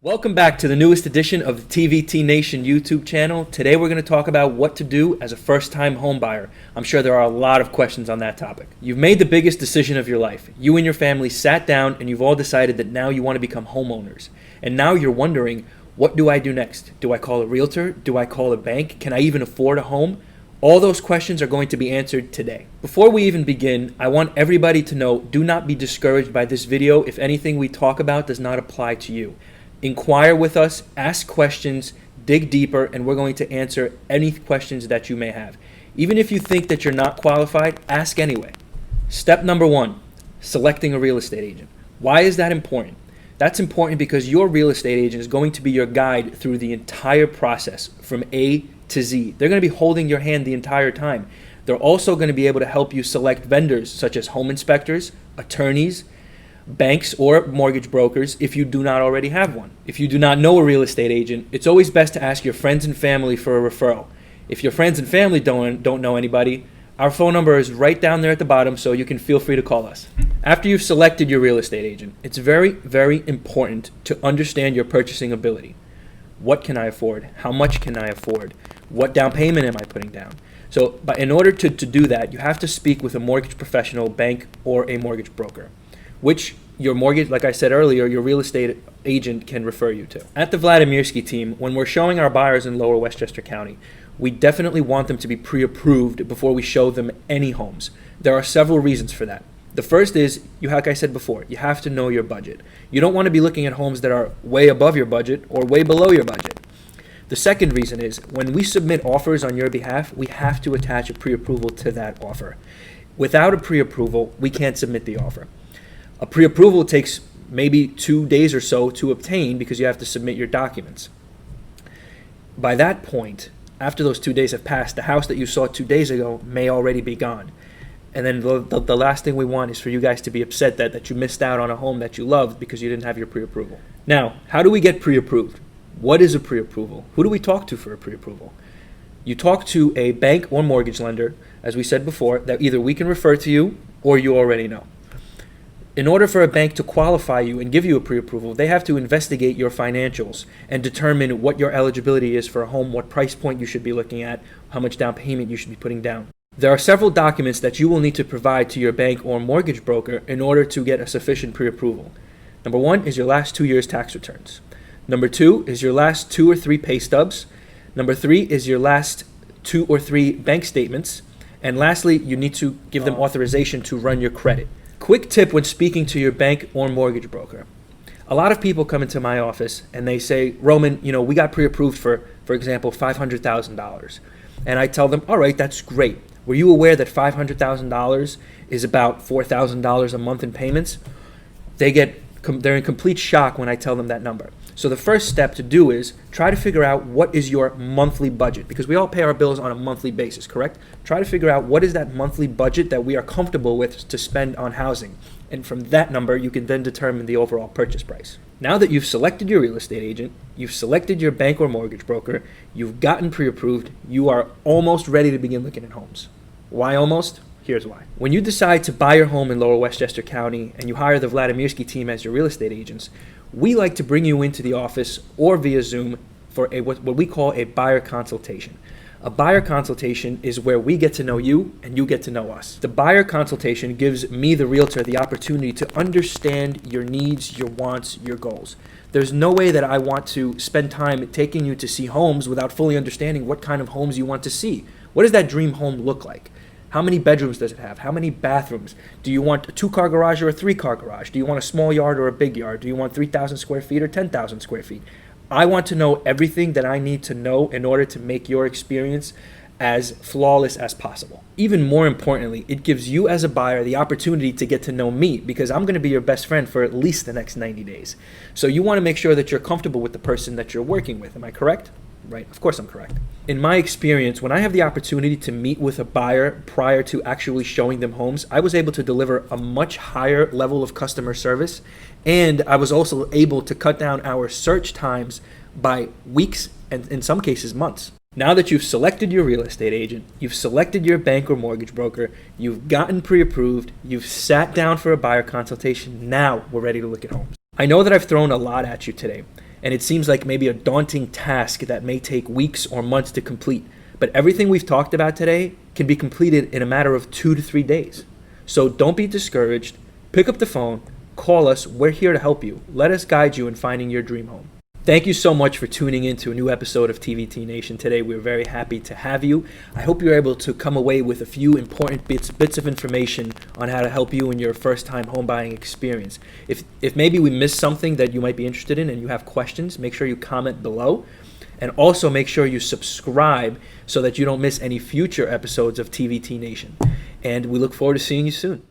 Welcome back to the newest edition of the TVT Nation YouTube channel. Today we're going to talk about what to do as a first-time home buyer. I'm sure there are a lot of questions on that topic. You've made the biggest decision of your life. You and your family sat down and you've all decided that now you want to become homeowners. And now you're wondering, what do I do next? Do I call a realtor? Do I call a bank? Can I even afford a home? All those questions are going to be answered today. Before we even begin, I want everybody to know, do not be discouraged by this video if anything we talk about does not apply to you. Inquire with us, ask questions, dig deeper, and we're going to answer any questions that you may have. Even if you think that you're not qualified, ask anyway. Step number 1, selecting a real estate agent. Why is that important? That's important because your real estate agent is going to be your guide through the entire process from A to Z. They're going to be holding your hand the entire time. They're also going to be able to help you select vendors such as home inspectors, attorneys, banks, or mortgage brokers if you do not already have one. If you do not know a real estate agent, it's always best to ask your friends and family for a referral. If your friends and family don't know anybody, our phone number is right down there at the bottom, so you can feel free to call us. After you've selected your real estate agent, it's very, very important to understand your purchasing ability. What can I afford? How much can I afford? What down payment am I putting down? So, but in order to do that, you have to speak with a mortgage professional, bank, or a mortgage broker, which your mortgage, like I said earlier, your real estate agent can refer you to. At the Vladimirski team, when we're showing our buyers in Lower Westchester County, we definitely want them to be pre-approved before we show them any homes. There are several reasons for that. The first is, like I said before, you have to know your budget. You don't want to be looking at homes that are way above your budget or way below your budget. The second reason is, when we submit offers on your behalf, we have to attach a pre-approval to that offer. Without a pre-approval, we can't submit the offer. A pre-approval takes maybe 2 days or so to obtain because you have to submit your documents. By that point, after those 2 days have passed, the house that you saw 2 days ago may already be gone. And then the last thing we want is for you guys to be upset that you missed out on a home that you loved because you didn't have your pre-approval. Now, how do we get pre-approved? What is a pre-approval? Who do we talk to for a pre-approval? You talk to a bank or mortgage lender, as we said before, that either we can refer to you or you already know. In order for a bank to qualify you and give you a pre-approval, they have to investigate your financials and determine what your eligibility is for a home, what price point you should be looking at, how much down payment you should be putting down. There are several documents that you will need to provide to your bank or mortgage broker in order to get a sufficient pre-approval. Number 1 is your last 2 years' tax returns. Number 2 is your last 2 or 3 pay stubs. Number 3 is your last 2 or 3 bank statements. And lastly, you need to give them authorization to run your credit. Quick tip when speaking to your bank or mortgage broker. A lot of people come into my office and they say, Roman, we got pre-approved for example, $500,000. And I tell them, all right, that's great. Were you aware that $500,000 is about $4,000 a month in payments? They're in complete shock when I tell them that number. So the first step to do is try to figure out what is your monthly budget, because we all pay our bills on a monthly basis, correct? Try to figure out what is that monthly budget that we are comfortable with to spend on housing. And from that number, you can then determine the overall purchase price. Now that you've selected your real estate agent, you've selected your bank or mortgage broker, you've gotten pre-approved, you are almost ready to begin looking at homes. Why almost? Here's why. When you decide to buy your home in Lower Westchester County and you hire the Vladimirski team as your real estate agents, we like to bring you into the office or via Zoom for what we call a buyer consultation. A buyer consultation is where we get to know you and you get to know us. The buyer consultation gives me, the realtor, the opportunity to understand your needs, your wants, your goals. There's no way that I want to spend time taking you to see homes without fully understanding what kind of homes you want to see. What does that dream home look like? How many bedrooms does it have? How many bathrooms? Do you want a 2-car garage or a 3-car garage? Do you want a small yard or a big yard? Do you want 3,000 square feet or 10,000 square feet? I want to know everything that I need to know in order to make your experience as flawless as possible. Even more importantly, it gives you as a buyer the opportunity to get to know me, because I'm going to be your best friend for at least the next 90 days. So you want to make sure that you're comfortable with the person that you're working with. Am I correct? Right, of course I'm correct. In my experience, when I have the opportunity to meet with a buyer prior to actually showing them homes, I was able to deliver a much higher level of customer service, and I was also able to cut down our search times by weeks and in some cases months. Now that you've selected your real estate agent, you've selected your bank or mortgage broker, you've gotten pre-approved, you've sat down for a buyer consultation, now we're ready to look at homes. I know that I've thrown a lot at you today, and it seems like maybe a daunting task that may take weeks or months to complete. But everything we've talked about today can be completed in a matter of 2 to 3 days. So don't be discouraged. Pick up the phone, call us. We're here to help you. Let us guide you in finding your dream home. Thank you so much for tuning in to a new episode of TVT Nation today. We're very happy to have you. I hope you're able to come away with a few important bits of information on how to help you in your first-time home buying experience. If maybe we missed something that you might be interested in and you have questions, make sure you comment below. And also make sure you subscribe so that you don't miss any future episodes of TVT Nation. And we look forward to seeing you soon.